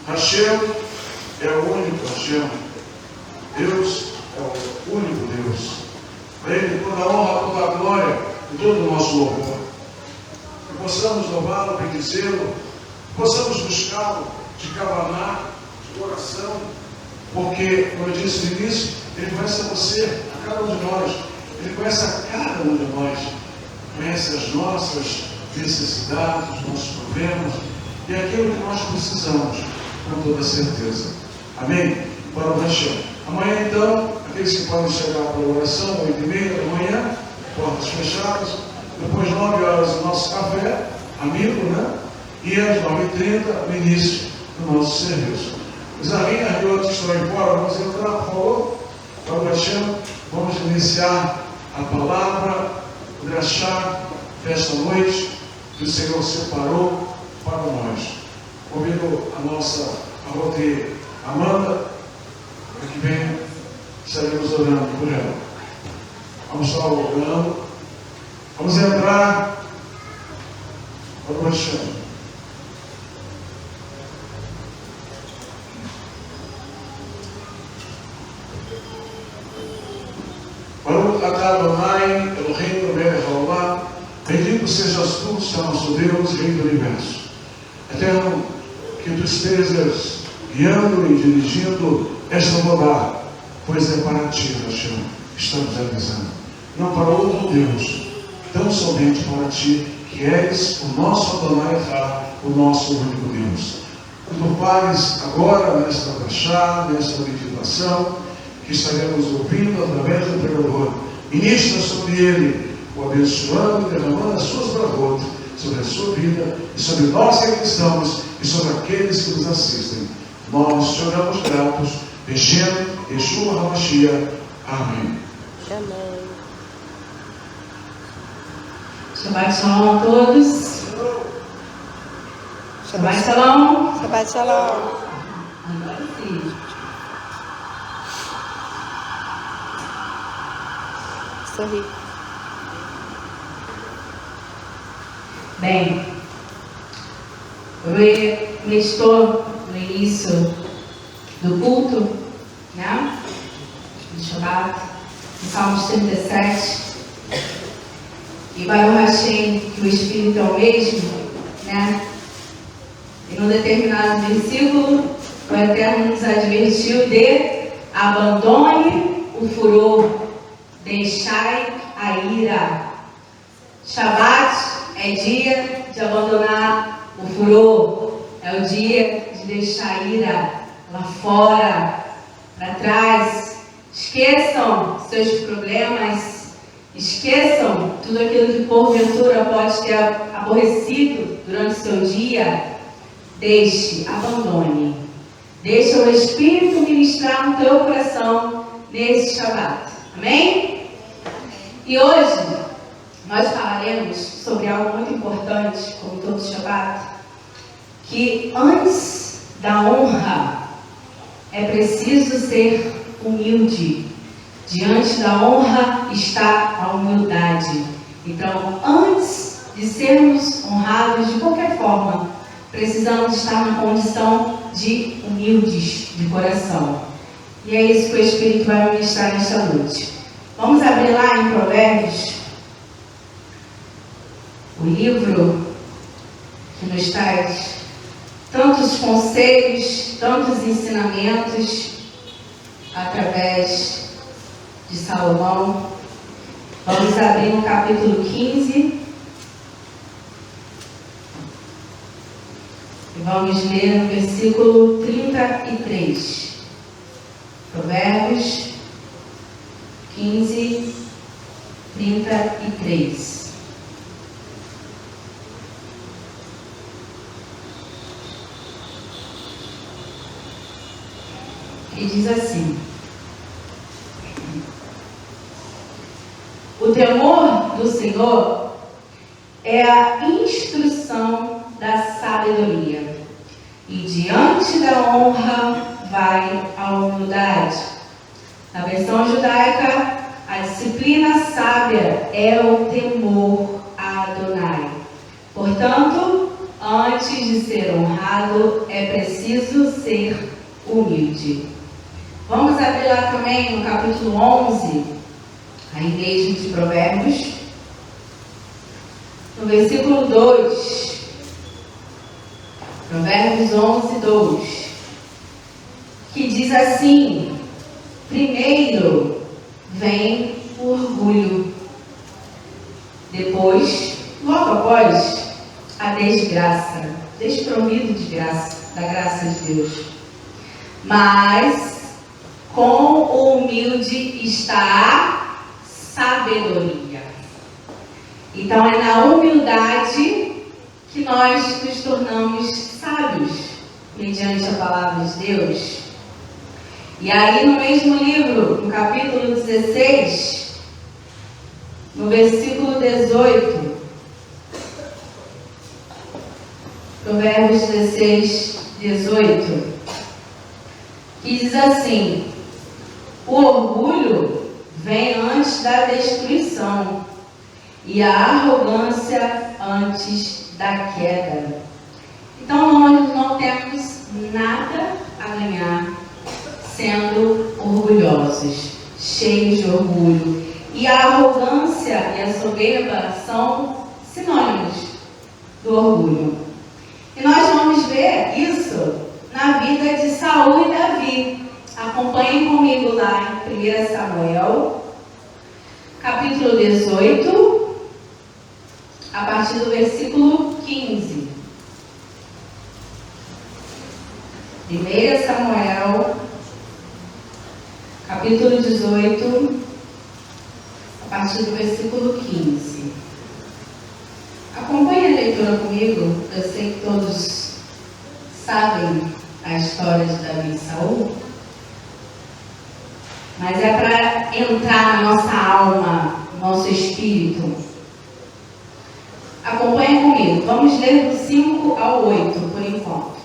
Hashem é o único Hashem. Deus é o único Deus. A Ele toda a honra, toda a glória e todo o nosso louvor. Que possamos louvá-lo, bendizê-lo, possamos buscá-lo de cabaná, de coração, porque, como eu disse no início, Ele conhece a você, a cada um de nós. Ele conhece a cada um de nós. Conhece as nossas necessidades, os nossos problemas e aquilo que nós precisamos, com toda certeza. Amém? Para o Hashem. Amanhã, então, aqueles que podem chegar para a oração, 8h30 da manhã, portas fechadas. Depois, 9 horas, o nosso café, amigo, né? E às 9h30, o início do nosso serviço. Os alinhas e outros estão aí fora, vamos entrar, por favor, para o Hashem. Vamos iniciar a palavra, o drachá desta noite que o Senhor separou para nós. Convido a nossa arroteira Amanda para que venha, estaremos orando por ela. Vamos estar orando. Vamos entrar para o Hashem. Baruch atah Adonai Eloheinu melech haolam. Bendito sejas tu, Senhor nosso Deus, Rei do Universo. Eterno, que tu estejas guiando e dirigindo esta rodada, pois é para ti, Hashem, estamos avisando. Não para outro Deus, tão somente para ti, que és o nosso Adonai Echad, o nosso único Deus. Que tu pares agora nesta drachá, nesta meditação, que estaremos ouvindo através do pregador. Ministra sobre ele, o abençoando e derramando as suas bravotas sobre a sua vida e sobre nós que aqui estamos e sobre aqueles que nos assistem. Nós te oramos gratos, Beshem, Yeshua HaMashiach. Amém. Amém. Shabbat Shalom a todos. Shabbat Shalom. Shabbat Shalom. Agora sim. Sorri. Bem, eu estou no início do culto, né? Do Shabbat, no Salmos 37. E Baruch Hashem, que o Espírito é o mesmo, né? E num determinado versículo, o Eterno nos advertiu de abandone o furor, deixai a ira. Shabbat é dia de abandonar o furor, é o dia de deixar a ira lá fora, para trás. Esqueçam seus problemas, esqueçam tudo aquilo que porventura pode ter aborrecido durante o seu dia. Deixe, abandone. Deixa o Espírito ministrar no teu coração nesse Shabbat. Amém? E hoje nós falaremos sobre algo muito importante, como todo Shabbat, que antes da honra é preciso ser humilde. Diante da honra está a humildade. Então, antes de sermos honrados de qualquer forma, precisamos estar na condição de humildes de coração. E é isso que o Espírito vai ministrar nesta noite. Vamos abrir lá em Provérbios, o livro que nos traz tantos conselhos, tantos ensinamentos através de Salomão. Vamos abrir no capítulo 15 e vamos ler no versículo 33. Provérbios 15, 33. E diz assim: o temor do Senhor é a instrução da sabedoria, e diante da honra vai a humildade. Na versão judaica, a disciplina sábia é o temor a Adonai. Portanto, antes de ser honrado, é preciso ser humilde. Vamos abrir lá também no capítulo 11, aí mesmo de Provérbios, no versículo 2. Provérbios 11, 2. Que diz assim: primeiro vem o orgulho, depois, logo após, a desgraça, desprovido de graça, da graça de Deus. Mas com o humilde está a sabedoria. Então é na humildade que nós nos tornamos sábios, mediante a palavra de Deus. E aí no mesmo livro, no capítulo 16, no versículo 18, Provérbios 16, 18, que diz assim: o orgulho vem antes da destruição e a arrogância antes da queda. Então nós não temos nada a ganhar sendo orgulhosos, cheios de orgulho. E a arrogância e a soberba são sinônimos do orgulho. E nós vamos ver isso na vida de Saul e Davi. Acompanhem comigo lá em 1 Samuel, capítulo 18, a partir do versículo 15. 1 Samuel, capítulo 18, a partir do versículo 15. Acompanhe a leitura comigo. Eu sei que todos sabem a história de Davi e Saul, mas é para entrar na nossa alma, no nosso espírito. Acompanhe comigo. Vamos ler do 5 ao 8, por enquanto.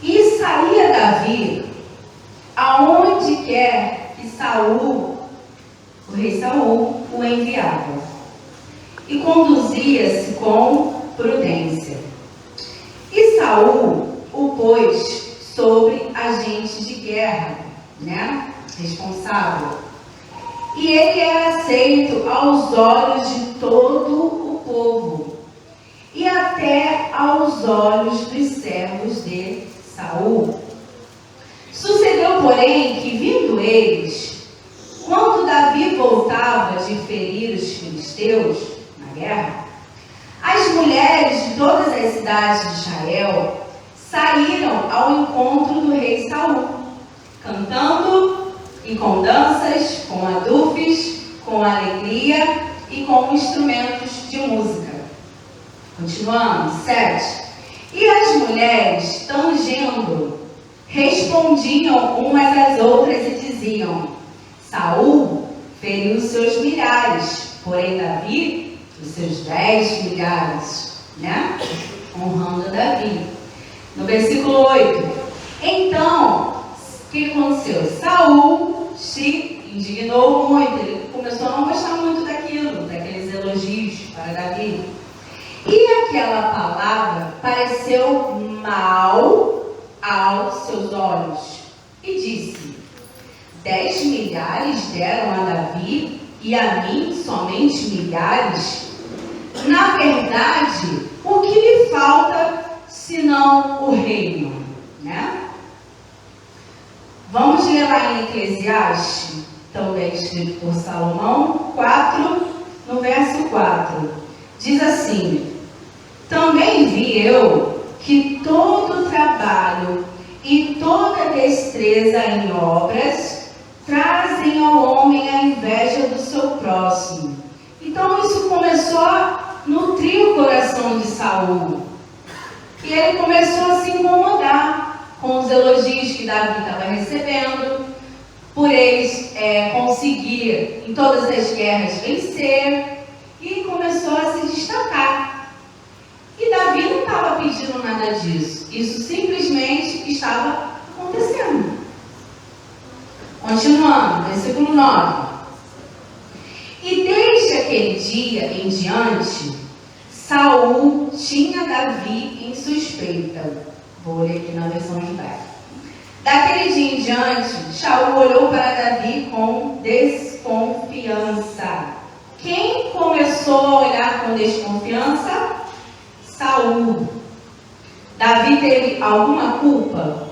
E saía Davi aonde quer que Saul, o rei Saul, o enviava, e conduzia-se com prudência. E Saul o pôs sobre agente de guerra, responsável. E ele era aceito aos olhos de todo o povo, e até aos olhos dos servos de Saul. Sucedeu, porém, que vindo eles, quando Davi voltava de ferir os filisteus na guerra, as mulheres de todas as cidades de Israel saíram ao encontro do rei Saul, cantando e com danças, com adufes, com alegria e com instrumentos de música. Continuando, 7. E as mulheres, tangendo, respondiam umas às outras e diziam: Saul feriu os seus milhares, porém Davi os seus 10 milhares, honrando Davi. No versículo 8, então, o que aconteceu? Saul se indignou muito, ele começou a não gostar muito daquilo, daqueles elogios para Davi. E aquela palavra pareceu mal aos seus olhos, e disse: 10 milhares deram a Davi, e a mim somente milhares? Na verdade, o que lhe falta, senão o reino? Vamos ler lá em Eclesiastes, também escrito por Salomão, 4, no verso 4. Diz assim: também vi eu que todo trabalho e toda destreza em obras trazem ao homem a inveja do seu próximo. Então isso começou a nutrir o coração de Saul. E ele começou a se incomodar com os elogios que Davi estava recebendo, por eles conseguir em todas as guerras vencer, e começou a se destacar. E Davi não estava pedindo nada disso. Isso simplesmente estava acontecendo. Continuando, versículo 9. E desde aquele dia em diante, Saul tinha Davi em suspeita. Vou ler aqui na versão judaica. Daquele dia em diante, Saul olhou para Davi com desconfiança. Quem começou a olhar com desconfiança? Saul. Davi teve alguma culpa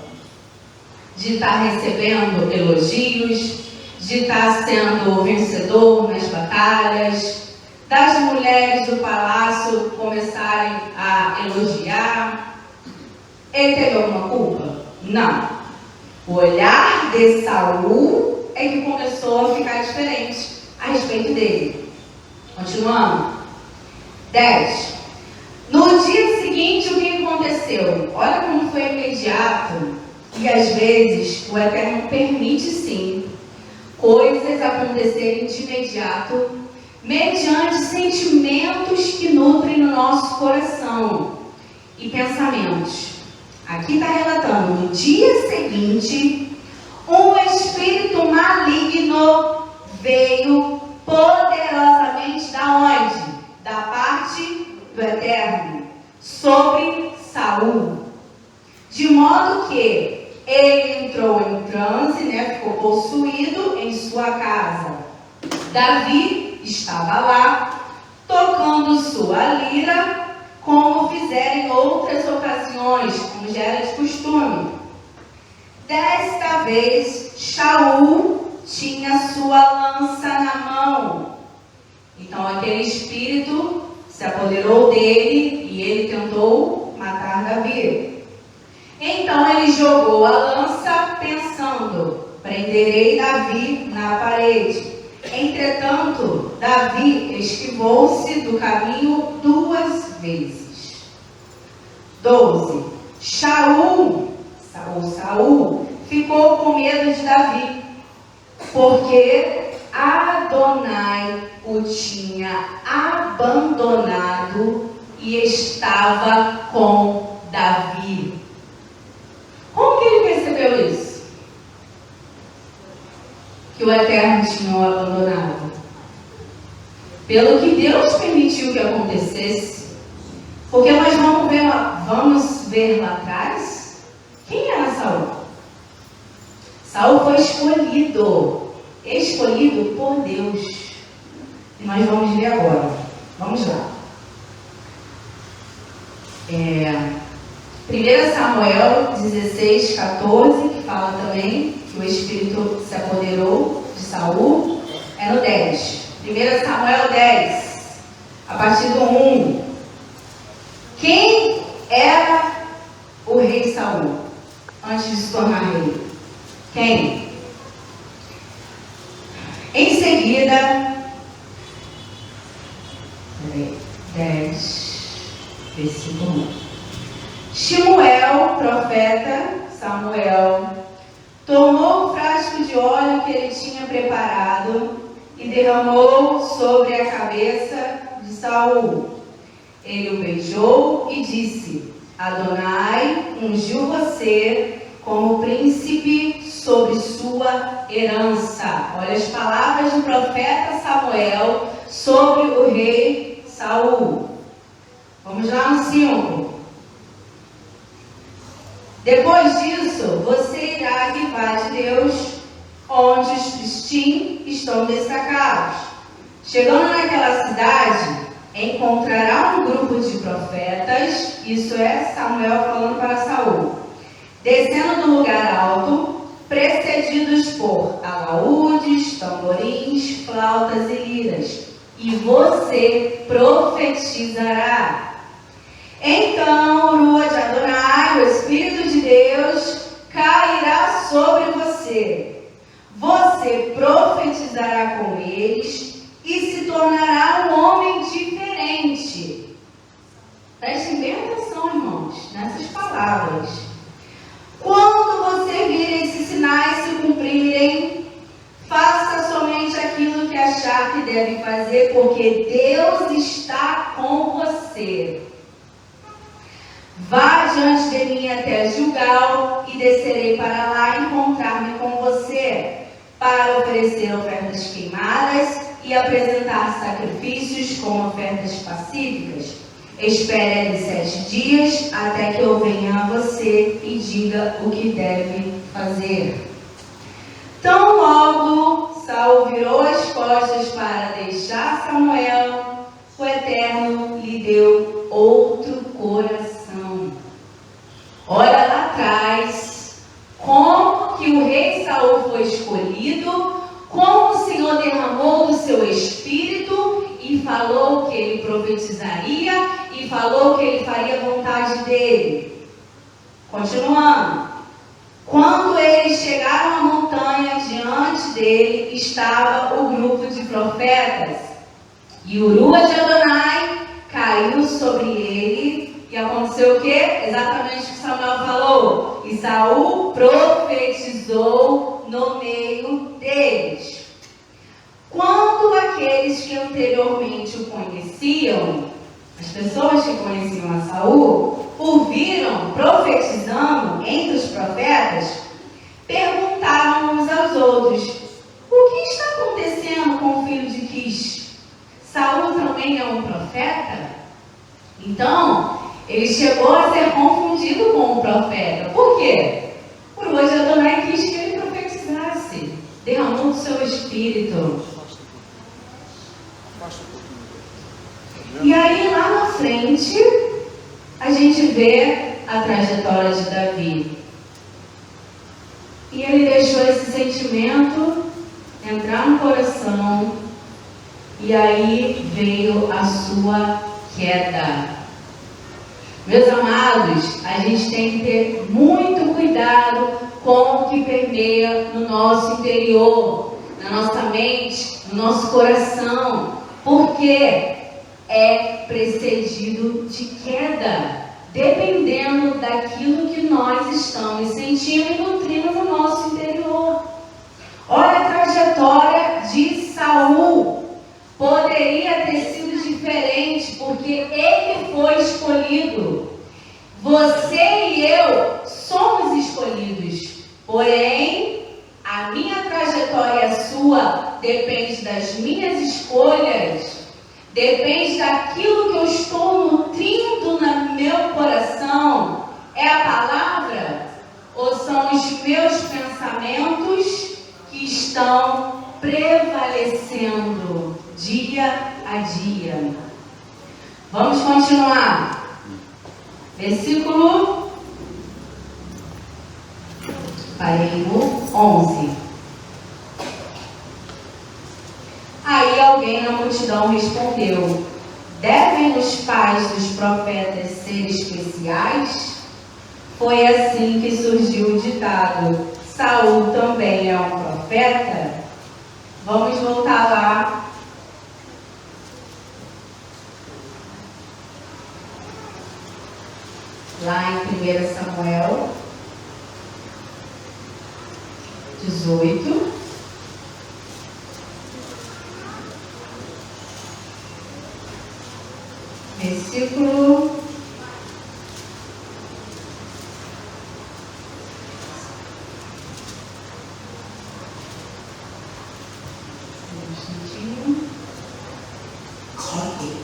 de estar recebendo elogios, de estar sendo vencedor nas batalhas, das mulheres do palácio começarem a elogiar? Ele teve alguma culpa? Não. O olhar de Saul é que começou a ficar diferente a respeito dele. Continuando. 10. No dia seguinte, o que aconteceu? Olha como foi imediato. E às vezes o Eterno permite sim coisas acontecerem de imediato, mediante sentimentos que nutrem no nosso coração e pensamentos. Aqui está relatando, no dia seguinte, um espírito maligno veio poderosamente da onde? Da parte do Eterno, sobre Saul. De modo que ele entrou em transe, ficou possuído em sua casa. Davi estava lá, tocando sua lira, como fizera em outras ocasiões, como já era de costume. Desta vez, Saul tinha sua lança na mão. Então aquele espírito se apoderou dele e ele tentou matar Davi. Então ele jogou a lança pensando, prenderei Davi na parede. Entretanto, Davi esquivou-se do caminho 2 vezes. 12. Saul ficou com medo de Davi, porque Adonai o tinha abandonado e estava com Davi. Como que ele percebeu isso? Que o Eterno tinha o abandonado. Pelo que Deus permitiu que acontecesse. Porque nós vamos ver lá atrás, quem era Saul? Saul foi escolhido por Deus. E nós vamos ver agora. Vamos lá. 1 Samuel 16, 14, que fala também que o Espírito se apoderou de Saul. É no 10. 1 Samuel 10, a partir do 1. Quem era o rei Saul antes de se tornar rei? Quem? Em seguida, 10, versículo 1. Samuel, profeta, tomou o frasco de óleo que ele tinha preparado e derramou sobre a cabeça de Saul. Ele o beijou e disse: Adonai ungiu você como príncipe sobre sua herança. Olha as palavras do profeta Samuel sobre o rei Saul. Vamos lá no 5. Depois disso, você irá à Givá de Deus, onde os Filistim estão destacados. Chegando naquela cidade, encontrará um grupo de profetas, isso é Samuel falando para Saul, descendo do lugar alto, precedidos por alaúdes, tamborins, flautas e liras, e você profetizará. Então, Rua de Adonai, o Espírito de Deus, cairá sobre você. Você profetizará com eles e se tornará um homem diferente. Prestem bem atenção, irmãos, nessas palavras. Quando você vir esses sinais se cumprirem, faça somente aquilo que achar que deve fazer, porque Deus está com você. Vá diante de mim até Gilgal e descerei para lá encontrar-me com você, para oferecer ofertas queimadas e apresentar sacrifícios como ofertas pacíficas. Espere ali 7 dias, até que eu venha a você e diga o que deve fazer. Tão logo Saul virou as costas para deixar Samuel, o Eterno lhe deu outro coração. Olha lá atrás, como que o rei Saul foi escolhido, como o Senhor derramou do seu espírito e falou que ele profetizaria e falou que ele faria a vontade dele. Continuando. Quando eles chegaram à montanha, diante dele estava o grupo de profetas. E Urua de Adonai caiu sobre ele. E aconteceu o quê? Exatamente o que Samuel falou. E Saul profetizou no meio deles. Quando aqueles que anteriormente o conheciam, as pessoas que conheciam a Saul, o viram profetizando entre os profetas, perguntaram uns aos outros: o que está acontecendo com o filho de Quis? Saul também é um profeta? Então, ele chegou a ser confundido com o profeta. Por quê? Por hoje Adonai quis que ele profetizasse, derramou do seu espírito. E aí, lá na frente, a gente vê a trajetória de Davi. E ele deixou esse sentimento entrar no coração. E aí veio a sua queda. Meus amados, a gente tem que ter muito cuidado com o que permeia no nosso interior, na nossa mente, no nosso coração. Porque é precedido de queda, dependendo daquilo que nós estamos sentindo e nutrindo no nosso interior. Olha a trajetória de Saul. Poderia ter sido diferente, porque ele foi escolhido. Você e eu somos escolhidos. Porém, a minha trajetória e a sua depende das minhas escolhas. Depende daquilo que eu estou nutrindo no meu coração. É a palavra? Ou são os meus pensamentos que estão prevalecendo dia a dia? Vamos continuar. Versículo, parei no 11. Aí alguém na multidão respondeu: devem os pais dos profetas ser especiais? Foi assim que surgiu o ditado: Saul também é um profeta? Vamos voltar lá. Lá em 1 Samuel 18. Versículo 21. Ok.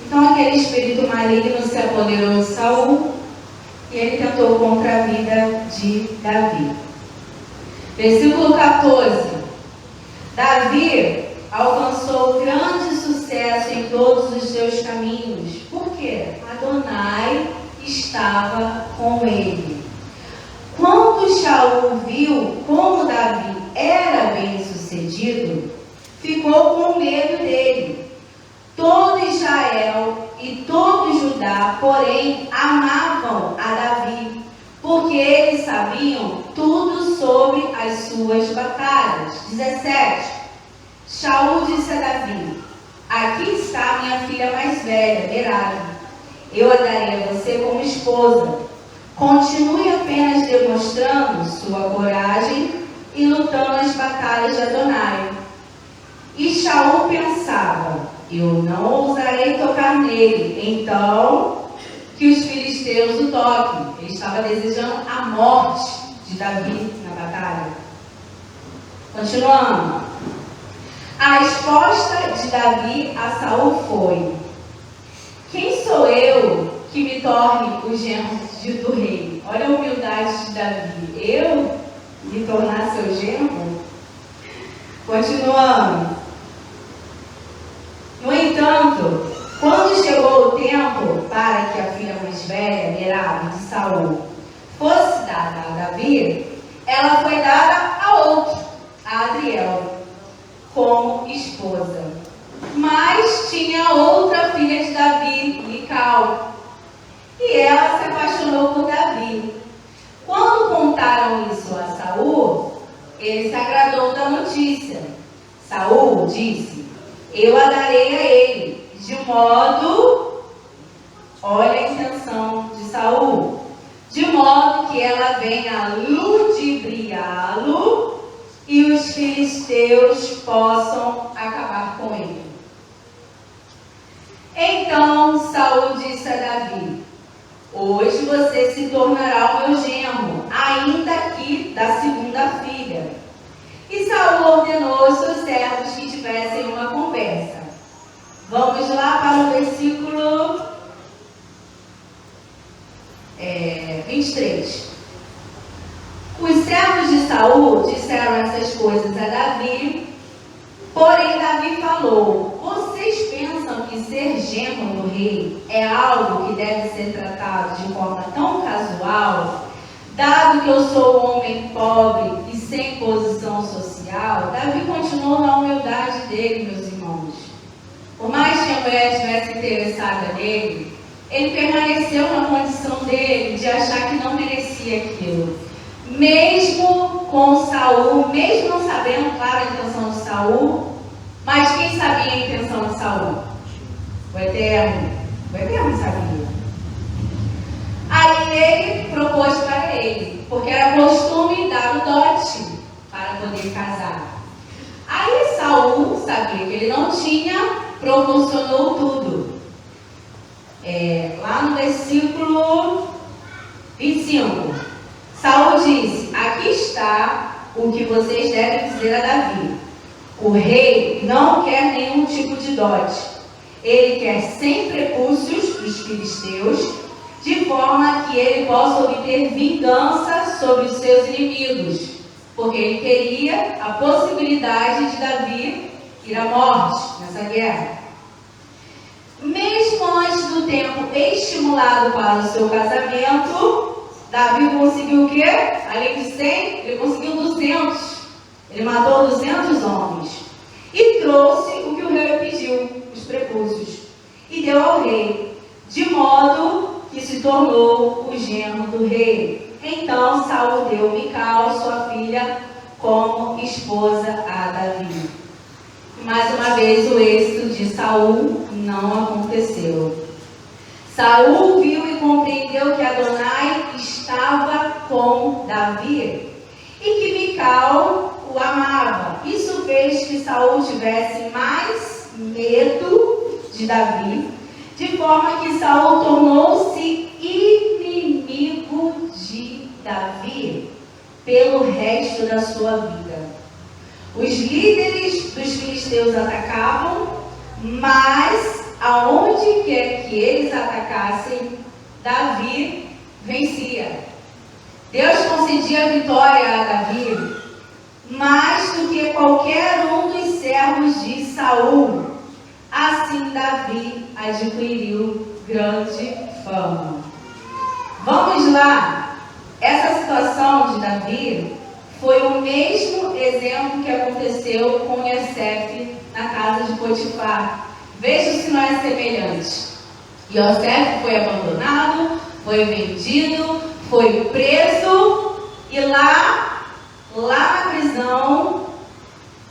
Então aquele espírito maligno se apoderou de Saul e ele tentou contra a vida de Davi. Versículo 14. Davi alcançou grande sucesso em todos os seus caminhos. Por quê? Adonai estava com ele. Quando Saul viu como Davi era bem sucedido, ficou com medo dele. Todo Israel e todo Judá, porém, amavam a Davi, porque eles sabiam tudo sobre as suas batalhas. 17. Saul disse a Davi: aqui está minha filha mais velha, Merab. Eu a darei a você como esposa. Continue apenas demonstrando sua coragem e lutando as batalhas de Adonai. E Saul pensava: eu não ousarei tocar nele, então que os filisteus o toquem. Ele estava desejando a morte de Davi na batalha. Continuando. A resposta de Davi a Saul foi: quem sou eu que me torne o genro do rei? Olha a humildade de Davi. Eu me tornar seu genro? Continuando. No entanto, quando chegou o tempo para que a filha mais velha, Merabe, de Saul, fosse dada a Davi, ela foi dada a outro, a Adriel, como esposa. Mas tinha outra filha de Davi, Mical, e ela se apaixonou por Davi. Quando contaram isso a Saul, ele se agradou da notícia. Saul disse: eu a darei a ele, de modo, olha a intenção de Saul, de modo que ela venha ludibriá-lo e os filisteus possam acabar com ele. Então Saul disse a Davi: hoje você se tornará o meu genro, ainda que da segunda filha. E Saul ordenou aos seus servos que tivessem uma conversa. Vamos lá para o versículo 23. Os servos de Saul disseram essas coisas a Davi, porém Davi falou: vocês pensam que ser genro do rei é algo que deve ser tratado de forma tão casual? Dado que eu sou um homem pobre e sem posição social, Davi continuou na humildade dele, meus irmãos. Por mais que a mulher estivesse interessada nele, ele permaneceu na condição dele de achar que não merecia aquilo. Mesmo com Saul, mesmo não sabendo, claro, a intenção de Saul, mas quem sabia a intenção de Saul? O Eterno. O Eterno sabia. Aí ele propôs para ele, porque era costume dar o dote para poder casar. Aí Saul sabia que ele não tinha, proporcionou tudo. Lá no versículo 25, Saul disse: aqui está o que vocês devem dizer a Davi. O rei não quer nenhum tipo de dote. Ele quer 100 prepúcios dos filisteus, de forma que ele possa obter vingança sobre os seus inimigos, porque ele queria a possibilidade de Davi ir à morte nessa guerra. Mesmo antes do tempo estimulado para o seu casamento, Davi conseguiu o quê? Além de 100, ele conseguiu 200. Ele matou 200 homens e trouxe o que o rei pediu, os prepúcios, e deu ao rei, de modo que se tornou o genro do rei. Então Saul deu Mical, sua filha, como esposa a Davi. Mais uma vez o êxito de Saul não aconteceu. Saul viu e compreendeu que Adonai estava com Davi e que Mical o amava. Isso fez que Saul tivesse mais medo de Davi, de forma que Saul tornou-se inimigo de Davi pelo resto da sua vida. Os líderes dos filisteus atacavam, mas aonde quer que eles atacassem, Davi vencia. Deus concedia vitória a Davi mais do que qualquer um dos servos de Saul. Assim Davi adquiriu grande fama. Vamos lá. Essa situação de Davi foi o mesmo exemplo que aconteceu com Iosef na casa de Potifar. Veja se não é semelhante. Iosef foi abandonado, foi vendido, foi preso e lá na prisão,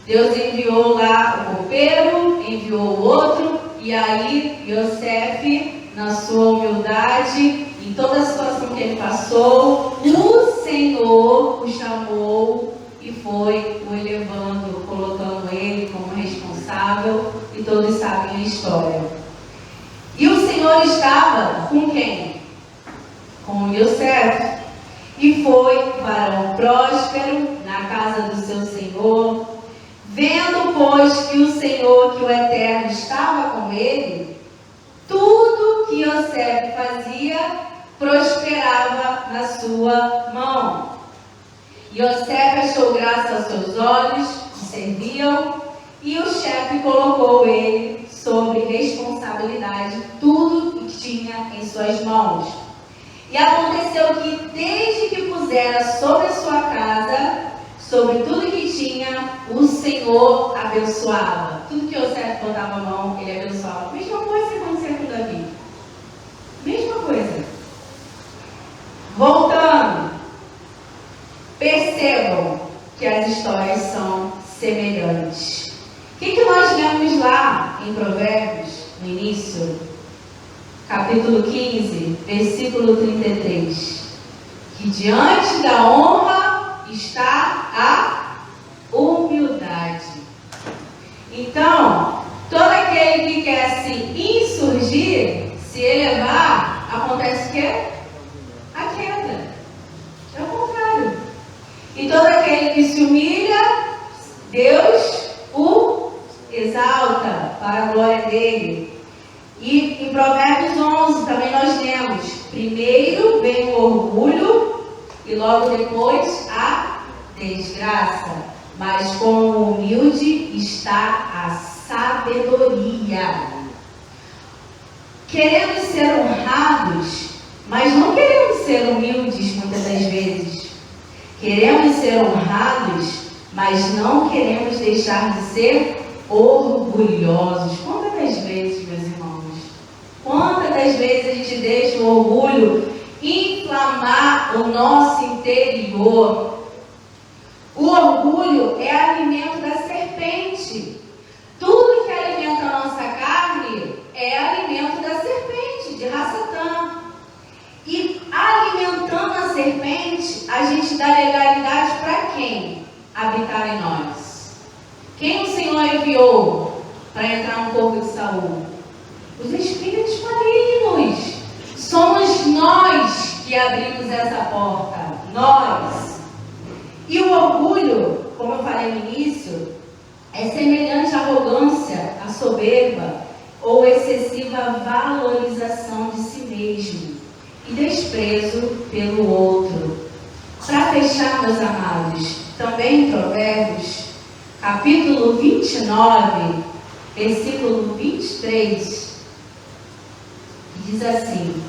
Deus enviou lá o copeiro, enviou o outro, e aí Iosef, na sua humildade, em toda a situação que ele passou, o Senhor o chamou e foi o elevando, colocando ele como responsável, e todos sabem a história. E o Senhor estava com quem? Com Iosef. E foi varão próspero na casa do seu Senhor. Vendo, pois, que o Senhor, que o Eterno, estava com ele, Tudo que Yosef fazia prosperava na sua mão. Yosef achou graça aos seus olhos, que serviam, e o chefe colocou ele sobre responsabilidade, tudo que tinha em suas mãos. E aconteceu que, desde que pusera sobre a sua casa, sobre tudo que tinha, o Senhor abençoava. Tudo que Yosef botava a mão, ele abençoava. Mesma coisa que aconteceu com Davi. Mesma coisa. Voltando. Percebam que as histórias são semelhantes. O que nós lemos lá em Provérbios, no início? Capítulo 15, versículo 33. Que diante da honra está a humildade. Então, todo aquele que quer se insurgir, se elevar, acontece o quê? A queda. É o contrário. E todo aquele que se humilha, Deus o exalta para a glória dele. E em Provérbios 11 também nós lemos: primeiro vem o orgulho e logo depois a desgraça, mas com o humilde está a sabedoria. Queremos ser honrados, mas não queremos ser humildes muitas das vezes. Queremos ser honrados, mas não queremos deixar de ser orgulhosos. Quantas das vezes, meus irmãos? Quantas das vezes a gente deixa o orgulho inflamar o nosso interior? O orgulho é alimento da serpente. Tudo que alimenta a nossa carne é alimento da serpente, de Rassatã. E alimentando a serpente, a gente dá legalidade para quem habitar em nós? Quem o Senhor enviou para entrar no corpo de Saul? Os espíritos malignos. Somos nós que abrimos essa porta. Nós. E o orgulho, como eu falei no início, é semelhante à arrogância, à soberba ou excessiva valorização de si mesmo e desprezo pelo outro. Para fechar, meus amados, também em Provérbios, capítulo 29, versículo 23, diz assim: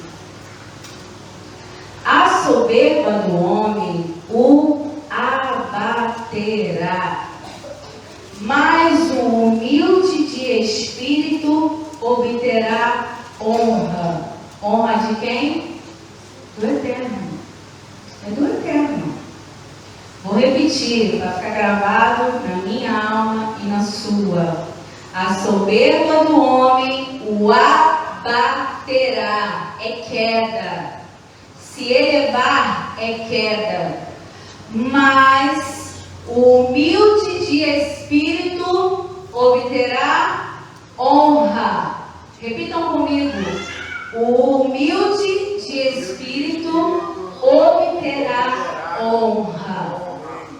a soberba do homem o abaterá, mas o humilde de espírito obterá honra. Honra de quem? Do Eterno. É do Eterno. Vou repetir, para ficar gravado na minha alma e na sua. A soberba do homem o abaterá. É queda. Se elevar é queda. Mas o humilde de espírito obterá honra. Repitam comigo. O humilde de espírito obterá honra.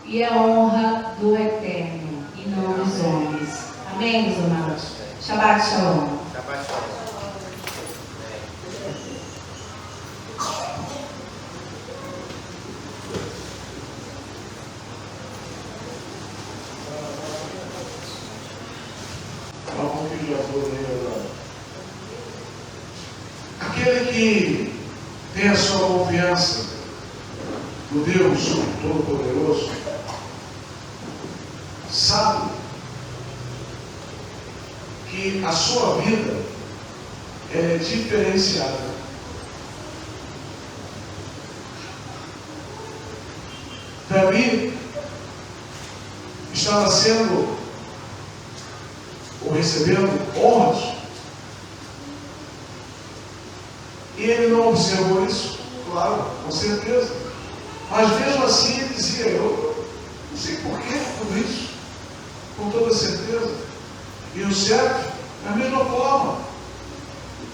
E é honra do Eterno e não dos homens. Amém, meus irmãos? Shabbat Shalom. Shabbat Shalom. Aquele que tem a sua confiança no Deus Todo-Poderoso, sabe que a sua vida é diferenciada. Davi estava sendo ou recebendo honras, e ele não observou isso, claro, com certeza, mas mesmo assim ele dizia: eu não sei porquê tudo isso, com toda certeza. E o certo, da mesma forma,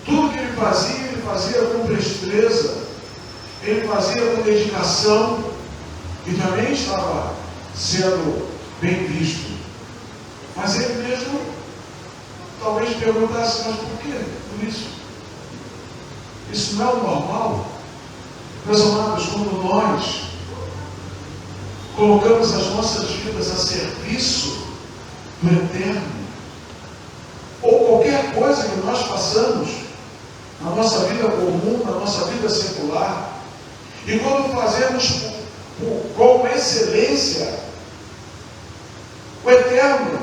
tudo que ele fazia com presteza, ele fazia com dedicação, e também estava sendo bem visto. Mas ele mesmo talvez perguntasse: mas por quê? Por isso. Isso não é o normal. Meus amados, quando nós colocamos as nossas vidas a serviço do eterno, ou qualquer coisa que nós façamos na nossa vida comum, na nossa vida secular, e quando fazemos com excelência, o eterno,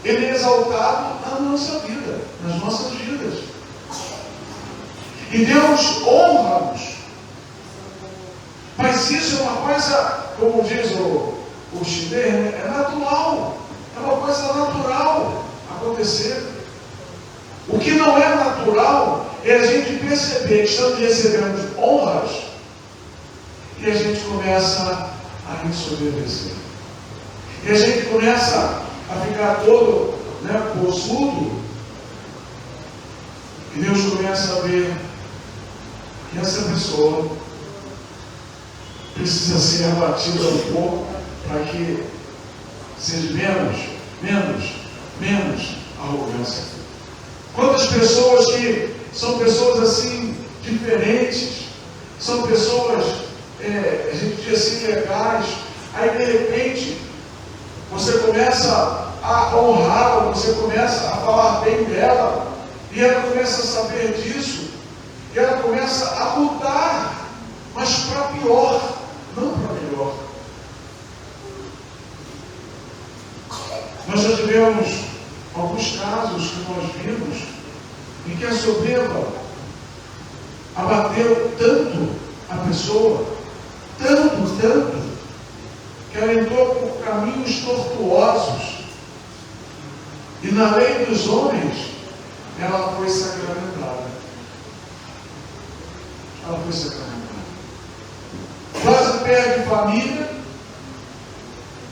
ele é exaltado na nossa vida, nas nossas vidas. E Deus honra-nos. Mas isso é uma coisa, como diz o Schiller, é natural. É uma coisa natural acontecer. O que não é natural é a gente perceber que estamos recebendo honras e a gente começa a ensoberbecer. E a gente começa a ficar todo possudo. E Deus começa a ver que essa pessoa precisa ser abatida um pouco para que seja menos arrogância. Quantas pessoas que são pessoas assim diferentes, são pessoas, a gente diz assim, legais, aí de repente você começa a honrá-la, você começa a falar bem dela, e ela começa a saber disso, e ela começa a mudar, mas para pior, não para melhor. Nós já tivemos alguns casos que nós vimos em que a soberba abateu tanto a pessoa, tanto, que ela entrou por caminhos tortuosos, e na lei dos homens ela foi sacramentada. Quase perde família,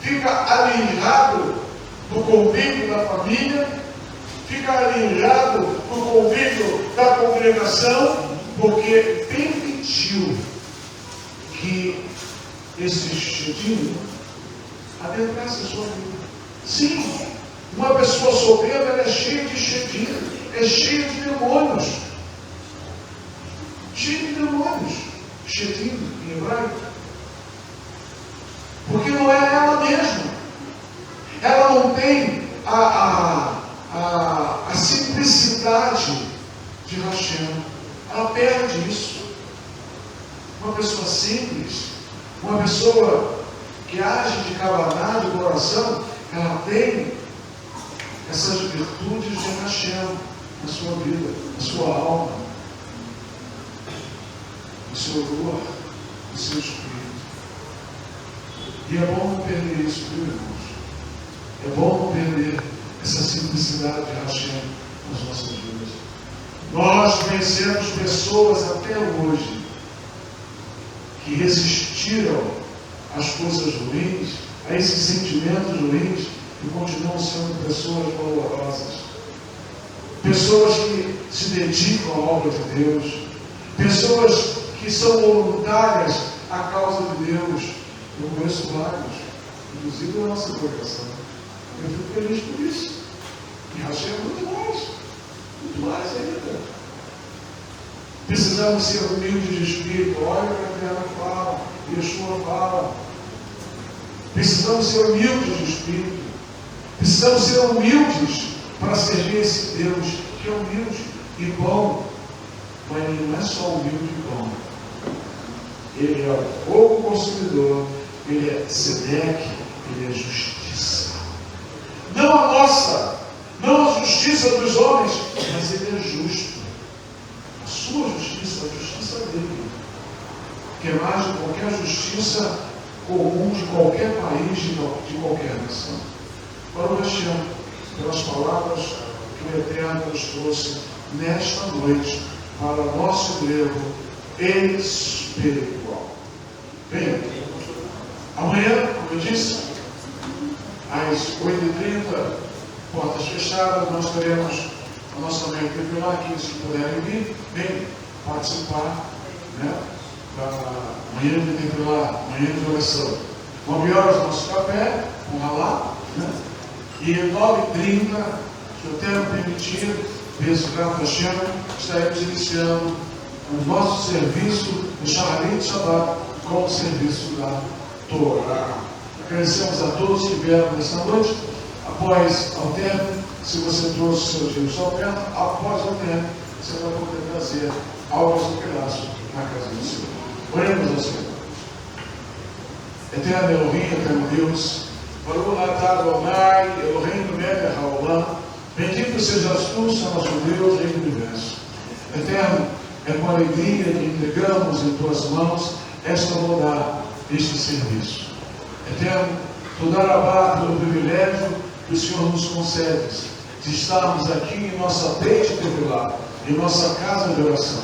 fica alinhado do convívio da família, fica alinhado do convívio da congregação, porque permitiu que esse chetinho adentrasse a sua vida. Sim, uma pessoa soberba, ela é cheia de chetinho, é cheia de demônios. Chetinho em hebraico. Porque não é ela mesma. Ela não tem a simplicidade de Hashem. Ela perde isso. Uma pessoa simples, uma pessoa que age de cabaná, de coração, ela tem essas virtudes de Hashem na sua vida, na sua alma, no seu ruach, no seu espírito. E é bom não perder isso, viu, irmãos? É bom não perder essa simplicidade de Hashem nas nossas vidas. Nós conhecemos pessoas até hoje que resistiram às coisas ruins, a esses sentimentos ruins, e continuam sendo pessoas valorosas. Pessoas que se dedicam à obra de Deus. Pessoas que são voluntárias à causa de Deus. Eu conheço vários, inclusive na nossa congregação. Eu fico feliz por isso. E Hashem é muito mais ainda. Precisamos ser humildes de espírito. Olha o que a Bíblia fala, Yeshua fala. Precisamos ser humildes de espírito. Precisamos ser humildes para servir esse Deus que é humilde e bom. Mas ele não é só humilde e bom. Ele é o fogo consumidor, ele é Tzedek, ele é justiça. Não a nossa, não a justiça dos homens, mas ele é justo. A sua justiça, a justiça dele, que é mais de qualquer justiça comum de qualquer país, de qualquer nação. Baruch Hashem, pelas palavras que o Eterno nos trouxe nesta noite para nosso enlevo espiritual. Bem, amanhã, como eu disse, às 8h30, portas fechadas, nós teremos a nossa manhã lá, que se puderem vir, bem, participar, da manhã de lá, manhã de oração. 9 horas nosso café, com ralá, e 9h30, se o tempo permitir, Bezrat Hashem, estaremos iniciando o nosso serviço do Shaharit Shabbat com o serviço da Torá. Agradecemos a todos que vieram nesta noite. Após ao término, se você trouxe seu dia ao perto, após ao término, você vai poder trazer algo do pedaço na casa do Senhor. Oremos ao Senhor. Eterno Elohim, eterno Deus, Baruch atah Adonai, Elohim melech haolam, bendito sejas tu, Senhor nosso Deus, Rei do Universo. Eterno, é com alegria que entregamos em tuas mãos esta bondade, este serviço. Eterno, tu darabá pelo privilégio que o Senhor nos concede de estarmos aqui em nossa Beit Tevilá, em nossa casa de oração,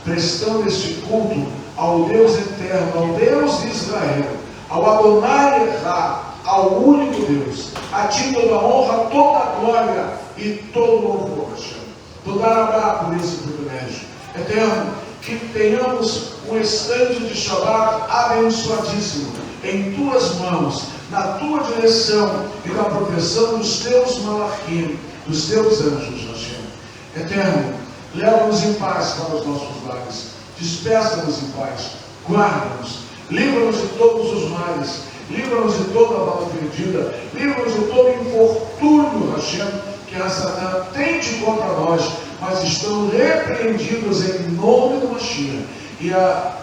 prestando este culto ao Deus eterno, ao Deus de Israel, ao Adonai Errá, ao único Deus. A ti toda a honra, toda a glória e todo o louvor, Hashem. Tu darabá por esse privilégio. Eterno, que tenhamos um instante de Shabbat abençoadíssimo em tuas mãos, na tua direção e na proteção dos teus malachim, dos teus anjos, Hashem. Eterno, leva-nos em paz para os nossos lares, despeça-nos em paz, guarda-nos, livra-nos de todos os males, livra-nos de toda a bala perdida, livra-nos de todo infortúnio, Hashem, que a Satã tente contra nós, mas estão repreendidos em nome do Mashiach, e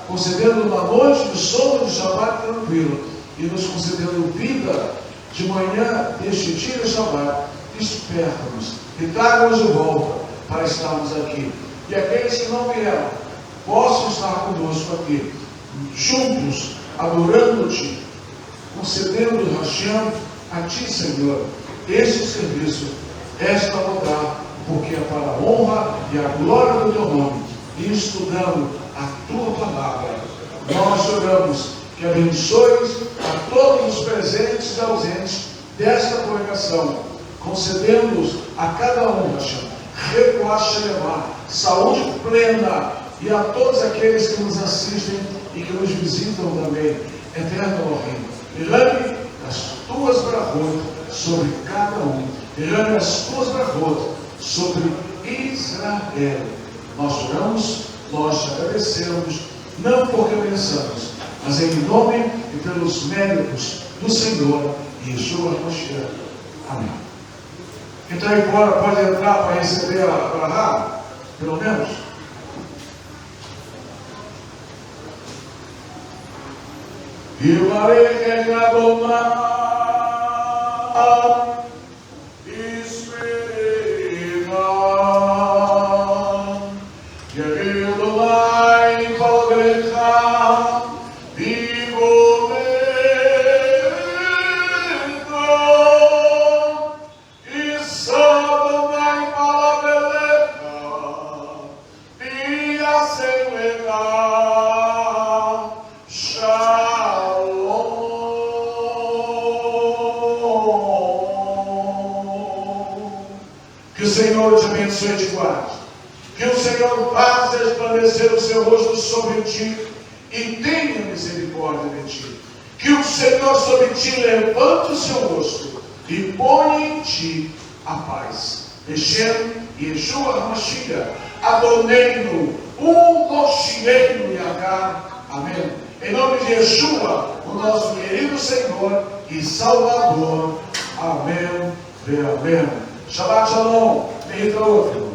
concedendo uma noite de sono de Shabbat tranquilo, e nos concedendo vida de manhã deste dia de Shabbat. Desperta-nos e traga-nos de volta para estarmos aqui. E aqueles que não vieram possam estar conosco aqui, juntos, adorando-te, concedendo, Hashem, a ti, Senhor, este serviço, esta bondade, porque é para a honra e a glória do teu nome, e estudando a tua palavra. Nós oramos que abençoes a todos os presentes e ausentes desta congregação, concedendo-nos a cada um, Hashem, saúde plena, e a todos aqueles que nos assistem e que nos visitam também. Eterno Elohim, derrame as tuas brachot sobre cada um, derrame as tuas brachot sobre Israel. Nós oramos, nós te agradecemos, não porque mereçamos, mas em nome e pelos méritos do Senhor Yeshua HaMashiach. Amém. Então agora pode entrar para receber a brachá, pelo menos. Yivarech Adonai Que o Senhor te abençoe e te guarde. Que o Senhor faça resplandecer o seu rosto sobre ti e tenha misericórdia de ti. Que o Senhor sobre ti levante o seu rosto e ponha em ti a paz. Hashem Yeshua HaMashiach, Adonai, Moshiach Yahá. Amém. Em nome de Yeshua, o nosso querido Senhor e Salvador. Amém. Amém. Shabbat Shalom. Leitão.